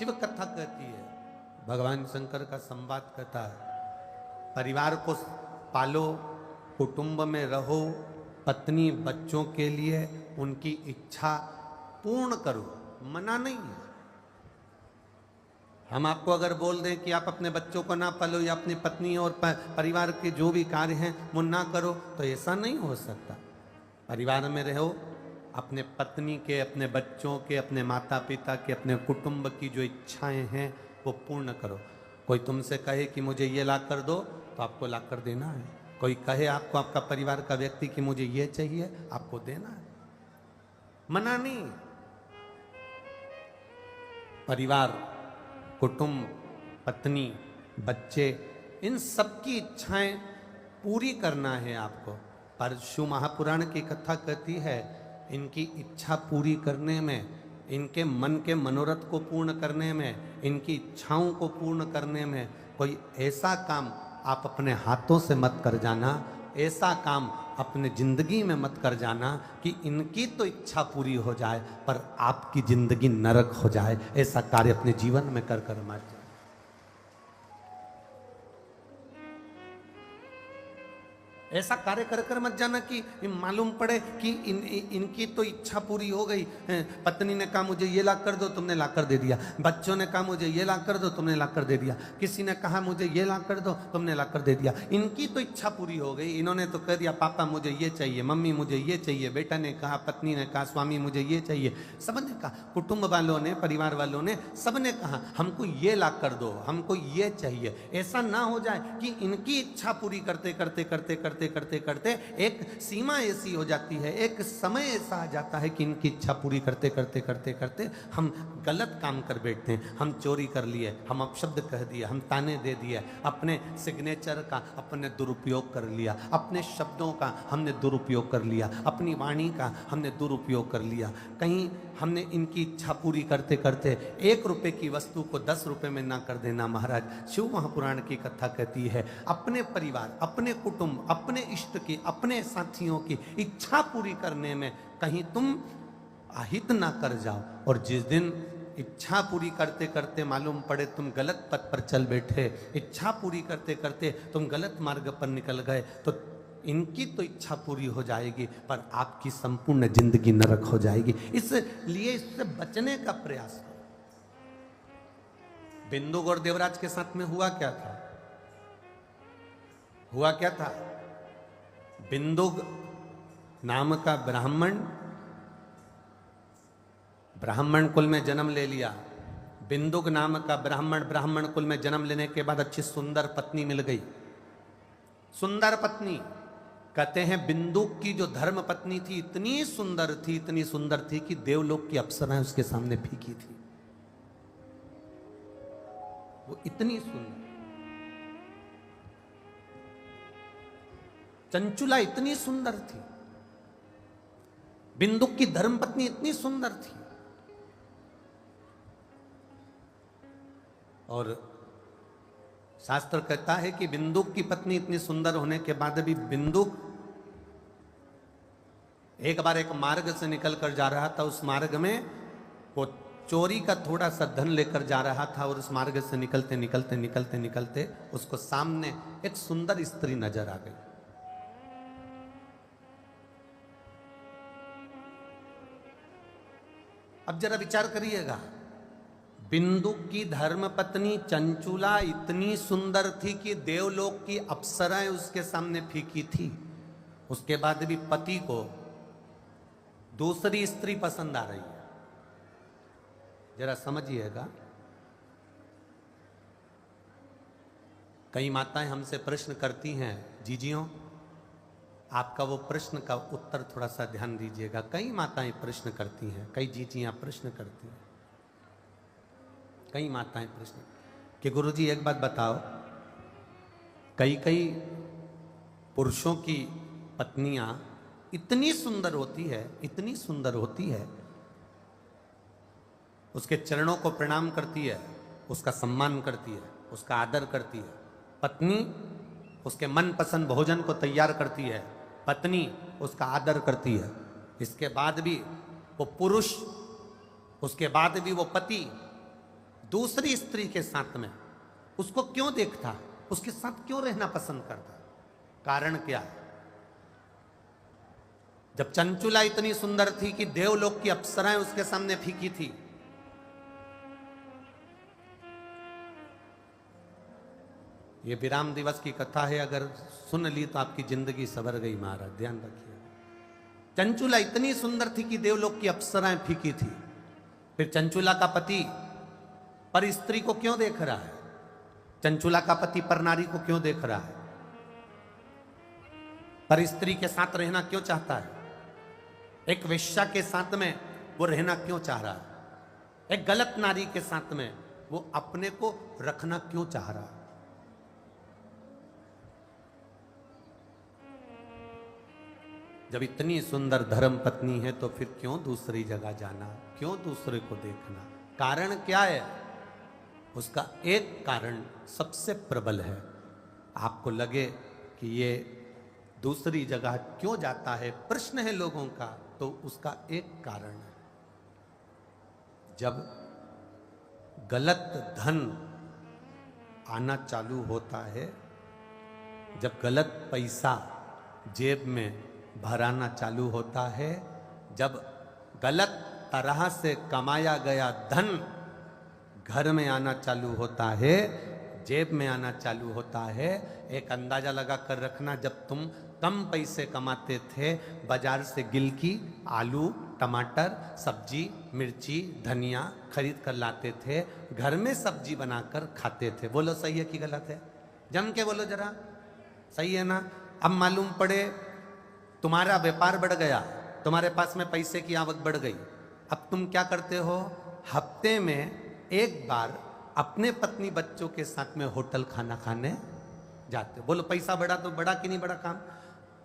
शिव कथा कहती है, भगवान शंकर का संवाद कहता है, परिवार को पालो, कुटुंब में रहो, पत्नी बच्चों के लिए उनकी इच्छा पूर्ण करो, मना नहीं है। हम आपको अगर बोल दें कि आप अपने बच्चों को ना पालो या अपनी पत्नी और परिवार के जो भी कार्य हैं वो ना करो, तो ऐसा नहीं हो सकता। परिवार में रहो, अपने पत्नी के, अपने बच्चों के, अपने माता पिता के, अपने कुटुंब की जो इच्छाएं हैं वो पूर्ण करो। कोई तुमसे कहे कि मुझे ये ला कर दो, तो आपको ला कर देना है। कोई कहे आपको, आपका परिवार का व्यक्ति, कि मुझे ये चाहिए, आपको देना है, मना नहीं। परिवार, कुटुंब, पत्नी, बच्चे, इन सबकी इच्छाएं पूरी करना है आपको। पर शिव महापुराण की कथा कहती है, इनकी इच्छा पूरी करने में, इनके मन के मनोरथ को पूर्ण करने में, इनकी इच्छाओं को पूर्ण करने में कोई ऐसा काम आप अपने हाथों से मत कर जाना, ऐसा काम अपने जिंदगी में मत कर जाना कि इनकी तो इच्छा पूरी हो जाए पर आपकी जिंदगी नरक हो जाए। ऐसा कार्य अपने जीवन में कर कर मत जाए। ऐसा कार्य कर कर मत जाना कि मालूम पड़े कि इनकी तो इच्छा पूरी हो गई। पत्नी ने कहा मुझे ये ला कर दो, तुमने ला कर दे दिया। बच्चों ने कहा मुझे ये ला कर दो, तुमने ला कर दे दिया। किसी ने कहा मुझे ये ला कर दो, तुमने ला कर दे दिया। इनकी तो इच्छा पूरी हो गई, इन्होंने तो कह दिया पापा मुझे ये चाहिए, मम्मी मुझे ये चाहिए, बेटा ने कहा, पत्नी ने कहा, स्वामी मुझे ये चाहिए। सबने कहा, कुटुंब वालों ने, परिवार वालों ने, सबने कहा हमको ये ला कर दो, हमको ये चाहिए। ऐसा ना हो जाए कि इनकी इच्छा पूरी करते करते करते करते करते करते एक सीमा ऐसी हो जाती है, एक समय ऐसा आ जाता है कि इनकी इच्छा पूरी करते करते करते करते हम गलत काम कर बैठते हैं। हम चोरी कर लिए, हम अपशब्द कह दिए, हम ताने दे दिए, अपने सिग्नेचर का अपने दुरुपयोग कर लिया, अपने शब्दों का हमने दुरुपयोग कर लिया, अपनी वाणी का हमने दुरुपयोग कर लिया। कहीं हमने इनकी इच्छा पूरी करते करते 1 रुपए की वस्तु को 10 रुपए में ना कर देना। महाराज, शिव महापुराण की कथा कहती है, अपने परिवार, अपने कुटुंब, अपने इष्ट की, अपने साथियों की इच्छा पूरी करने में कहीं तुम अहित ना कर जाओ। और जिस दिन इच्छा पूरी करते करते मालूम पड़े तुम गलत पथ पर चल बैठे, इच्छा पूरी करते करते तुम गलत मार्ग पर निकल गए, तो इनकी तो इच्छा पूरी हो जाएगी पर आपकी संपूर्ण जिंदगी नरक हो जाएगी। इसलिए इससे बचने का प्रयास करो। बिंदुक और देवराज के साथ में हुआ क्या था? हुआ क्या था? बिंदुक नाम का ब्राह्मण कुल में जन्म ले लिया। बिंदुक नाम का ब्राह्मण कुल में जन्म लेने के बाद अच्छी सुंदर पत्नी मिल गई। सुंदर पत्नी, कहते हैं बिंदुक की जो धर्म पत्नी थी इतनी सुंदर थी, इतनी सुंदर थी कि देवलोक की अप्सराएं उसके सामने फीकी थी। वो इतनी सुंदर, चंचुला इतनी सुंदर थी, बिंदुक की धर्मपत्नी इतनी सुंदर थी। और शास्त्र कहता है कि बिंदुक की पत्नी इतनी सुंदर होने के बाद भी बिंदुक एक बार एक मार्ग से निकल कर जा रहा था। उस मार्ग में वो चोरी का थोड़ा सा धन लेकर जा रहा था और उस मार्ग से निकलते निकलते निकलते निकलते उसको सामने एक सुंदर स्त्री नजर आ गई। अब जरा विचार करिएगा, बिंदुक की धर्मपत्नी चंचुला इतनी सुंदर थी कि देवलोक की अप्सराएं उसके सामने फीकी थी। उसके बाद भी पति को दूसरी स्त्री पसंद आ रही है। जरा समझिएगा, कई माताएं हमसे प्रश्न करती हैं, जीजियों आपका वो प्रश्न का उत्तर थोड़ा सा ध्यान दीजिएगा। कई माताएं प्रश्न करती हैं, कई जीजियां प्रश्न करती हैं, कई माताएं प्रश्न कि गुरुजी एक बात बताओ, कई पुरुषों की पत्नियां इतनी सुंदर होती है, इतनी सुंदर होती है, उसके चरणों को प्रणाम करती है, उसका सम्मान करती है, उसका आदर करती है, पत्नी उसके मनपसंद भोजन को तैयार करती है, पत्नी उसका आदर करती है, इसके बाद भी वो पुरुष, उसके बाद भी वो पति दूसरी स्त्री के साथ में उसको क्यों देखता, उसके साथ क्यों रहना पसंद करता? कारण क्या है? जब चंचुला इतनी सुंदर थी कि देवलोक की अप्सराएं उसके सामने फीकी थी, ये विराम दिवस की कथा है, अगर सुन ली तो आपकी जिंदगी सवर गई महाराज, ध्यान रखिए। चंचुला इतनी सुंदर थी कि देवलोक की अप्सराएं फीकी थी। फिर चंचुला का पति पर स्त्री को क्यों देख रहा है? चंचुला का पति पर नारी को क्यों देख रहा है? पर स्त्री के साथ रहना क्यों चाहता है? एक वेश्या के साथ में वो रहना क्यों चाह रहा है? एक गलत नारी के साथ में वो अपने को रखना क्यों चाह रहा है? जब इतनी सुंदर धर्म पत्नी है तो फिर क्यों दूसरी जगह जाना, क्यों दूसरे को देखना? कारण क्या है? उसका एक कारण सबसे प्रबल है। आपको लगे कि ये दूसरी जगह क्यों जाता है, प्रश्न है लोगों का, तो उसका एक कारण है। जब गलत धन आना चालू होता है, जब गलत पैसा जेब में भराना चालू होता है, जब गलत तरह से कमाया गया धन घर में आना चालू होता है, जेब में आना चालू होता है। एक अंदाजा लगा कर रखना, जब तुम कम पैसे कमाते थे, बाजार से गिलकी, आलू, टमाटर, सब्जी, मिर्ची, धनिया खरीद कर लाते थे, घर में सब्जी बनाकर खाते थे। बोलो सही है कि गलत है? जम के बोलो जरा, सही है ना? अब मालूम पड़े तुम्हारा व्यापार बढ़ गया, तुम्हारे पास में पैसे की आवक बढ़ गई, अब तुम क्या करते हो? हफ्ते में एक बार अपने पत्नी बच्चों के साथ में होटल खाना खाने जाते हो। बोलो पैसा बढ़ा तो बढ़ा कि नहीं बढ़ा काम?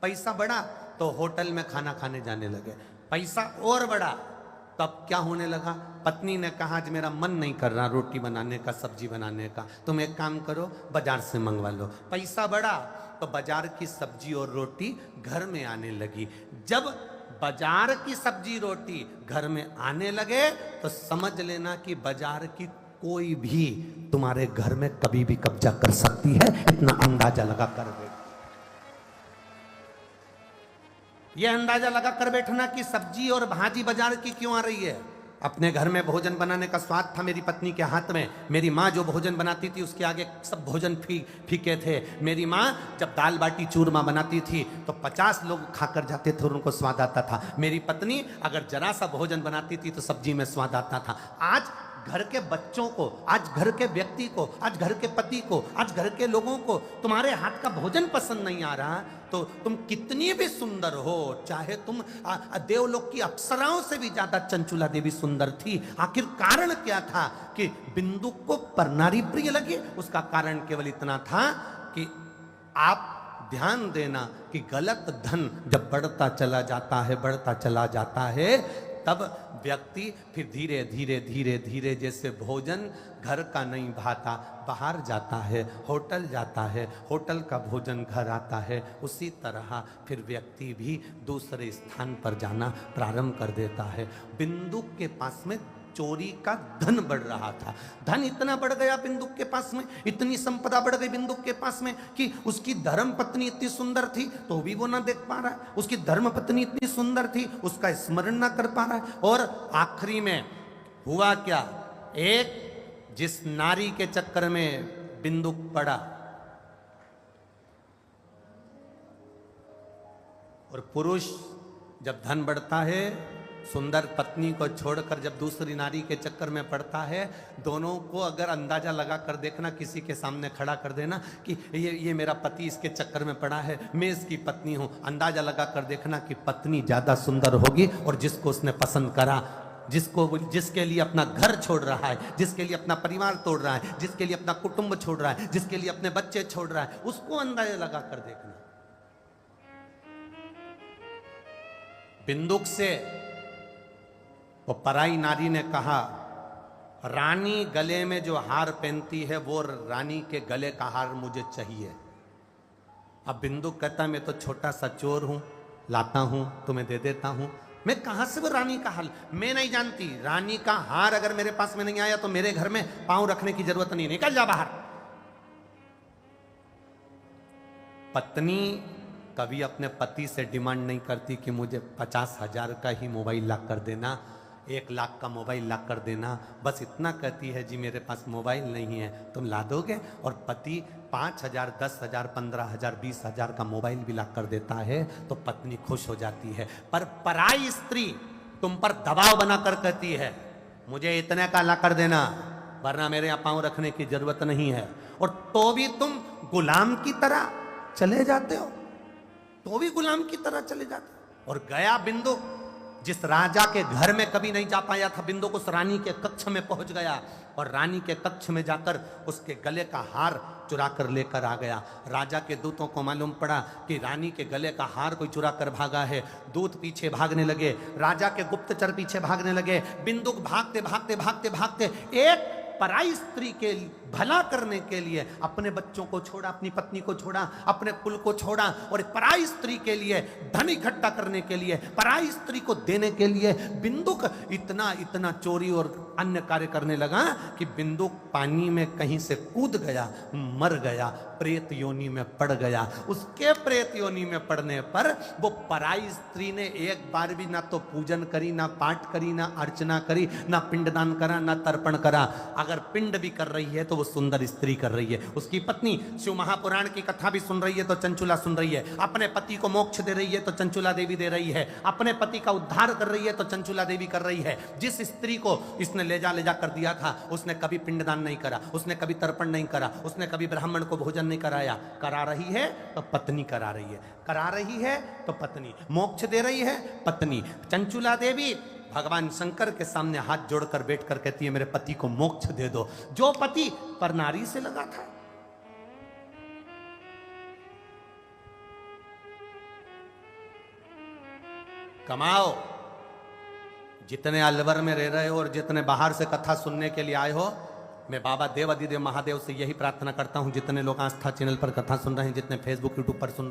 पैसा बढ़ा तो होटल में खाना खाने जाने लगे। पैसा और बढ़ा तब क्या होने लगा? पत्नी ने कहा आज मेरा मन नहीं कर रहा रोटी बनाने का, सब्जी बनाने का, तुम एक काम करो बाजार से मंगवा लो। पैसा बढ़ा तो बाजार की सब्जी और रोटी घर में आने लगी। जब बाजार की सब्जी रोटी घर में आने लगे तो समझ लेना कि बाजार की कोई भी तुम्हारे घर में कभी भी कब्जा कर सकती है, इतना अंदाजा लगा कर बैठ। यह अंदाजा लगा कर बैठना कि सब्जी और भाजी बाजार की क्यों आ रही है। अपने घर में भोजन बनाने का स्वाद था मेरी पत्नी के हाथ में। मेरी माँ जो भोजन बनाती थी उसके आगे सब भोजन फीके थे। मेरी माँ जब दाल बाटी चूरमा बनाती थी तो 50 लोग खाकर जाते थे और उनको स्वाद आता था। मेरी पत्नी अगर जरा सा भोजन बनाती थी तो सब्जी में स्वाद आता था। आज घर के बच्चों को, आज घर के व्यक्ति को, आज घर के पति को, आज घर के लोगों को तुम्हारे हाथ का भोजन पसंद नहीं आ रहा, तो तुम कितनी भी सुंदर हो, चाहे तुम देवलोक की अप्सराओं से भी ज्यादा चंचुला देवी सुंदर थी, आखिर कारण क्या था कि बिंदु को परनारी प्रिय लगी? उसका कारण केवल इतना था कि आप ध्यान देना कि गलत धन जब बढ़ता चला जाता है, बढ़ता चला जाता है, तब व्यक्ति फिर धीरे धीरे धीरे धीरे जैसे भोजन घर का नहीं भाता, बाहर जाता है, होटल जाता है, होटल का भोजन घर आता है, उसी तरह फिर व्यक्ति भी दूसरे स्थान पर जाना प्रारंभ कर देता है। बिंदु के पास में चोरी का धन बढ़ रहा था। धन इतना बढ़ गया बिंदु के पास में, इतनी संपदा बढ़ गई बिंदु के पास में कि उसकी धर्म पत्नी इतनी सुंदर थी तो भी वो ना देख पा रहा है, उसकी धर्म पत्नी इतनी सुंदर थी उसका स्मरण ना कर पा रहा है। और आखिरी में हुआ क्या? एक जिस नारी के चक्कर में बिंदु पड़ा और पुरुष जब धन बढ़ता है, सुंदर पत्नी को छोड़कर जब दूसरी नारी के चक्कर में पड़ता है, दोनों को अगर अंदाजा लगा कर देखना, किसी के सामने खड़ा कर देना कि ये मेरा पति इसके चक्कर में पड़ा है, मैं इसकी पत्नी हूं, अंदाजा लगा कर देखना कि पत्नी ज्यादा सुंदर होगी और जिसको उसने पसंद करा, जिसके लिए अपना घर छोड़ रहा है, जिसके लिए अपना परिवार तोड़ रहा है, जिसके लिए अपना कुटुंब छोड़ रहा है, जिसके लिए अपने बच्चे छोड़ रहा है, उसको अंदाजा लगा कर देखना। बिंदुक से वो पराई नारी ने कहा, रानी गले में जो हार पहनती है वो रानी के गले का हार मुझे चाहिए। अब बिंदु कहता मैं तो छोटा सा चोर हूं, लाता हूं तुम्हें दे देता हूं। मैं कहां से वो रानी का हाल, मैं नहीं जानती। रानी का हार अगर मेरे पास में नहीं आया तो मेरे घर में पांव रखने की जरूरत नहीं, निकल जा बाहर। पत्नी कभी अपने पति से डिमांड नहीं करती कि मुझे 50,000 का ही मोबाइल ला कर देना, 1 लाख का मोबाइल ला कर देना। बस इतना कहती है जी मेरे पास मोबाइल नहीं है, तुम ला दोगे? और पति 5,000, 10,000, 15,000, 20,000 का मोबाइल भी ला कर देता है तो पत्नी खुश हो जाती है। पर पराई स्त्री तुम पर दबाव बनाकर कहती है मुझे इतने का ला कर देना, वरना मेरे यहाँ पांव रखने की जरूरत नहीं है। और तो भी तुम गुलाम की तरह चले जाते हो, तो भी गुलाम की तरह चले जाते हो। और गया बिंदु, जिस राजा के घर में कभी नहीं जा पाया था, बिंदु उस रानी के कक्ष में पहुंच गया और रानी के कक्ष में जाकर उसके गले का हार चुरा कर लेकर आ गया। राजा के दूतों को मालूम पड़ा कि रानी के गले का हार कोई चुरा कर भागा है। दूत पीछे भागने लगे, राजा के गुप्तचर पीछे भागने लगे। बिंदु भागते भागते भागते भागते एक पराई स्त्री के भला करने के लिए अपने बच्चों को छोड़ा, अपनी पत्नी को छोड़ा, अपने कुल को छोड़ा और पराई स्त्री के लिए धन इकट्ठा करने के लिए, पराई स्त्री को देने के लिए बिंदुक इतना इतना चोरी और अन्य कार्य करने लगा कि बिंदुक पानी में कहीं से कूद गया, मर गया, प्रेत योनि में पड़ गया। उसके प्रेत योनि में पड़ने पर वो पराई स्त्री ने एक बार भी ना तो पूजन करी, ना पाठ करी, ना अर्चना करी, ना पिंडदान करा, ना तर्पण करा। अगर पिंड भी कर रही है तो वो सुंदर स्त्री कर रही है। उसकी पत्नी शिव महापुराण की कथा भी सुन रही है तो चंचुला सुन रही है। अपने पति को मोक्ष दे रही है तो चंचुला देवी दे रही है। अपने पति का उद्धार कर रही है तो चंचुला देवी कर रही है। जिस स्त्री को इसने ले जा कर दिया था उसने कभी पिंडदान नहीं करा, उसने कभी तर्पण नहीं करा, उसने कभी ब्राह्मण को भोजन नहीं कराया। करा रही है तो पत्नी करा रही है, करा रही है तो पत्नी मोक्ष दे रही है, पत्नी। चंचुला देवी भगवान शंकर के सामने हाथ जोड़कर बैठकर कहती है मेरे पति को मोक्ष दे दो। जो पति पर नारी से लगा था। कमाओ, जितने अलवर में रह रहे हो और जितने बाहर से कथा सुनने के लिए आए हो, मैं बाबा देव अधिदेव महादेव से यही प्रार्थना करता हूं, जितने लोग आस्था चैनल पर कथा सुन रहे हैं, जितने फेसबुक यूट्यूब पर सुन रहे हैं,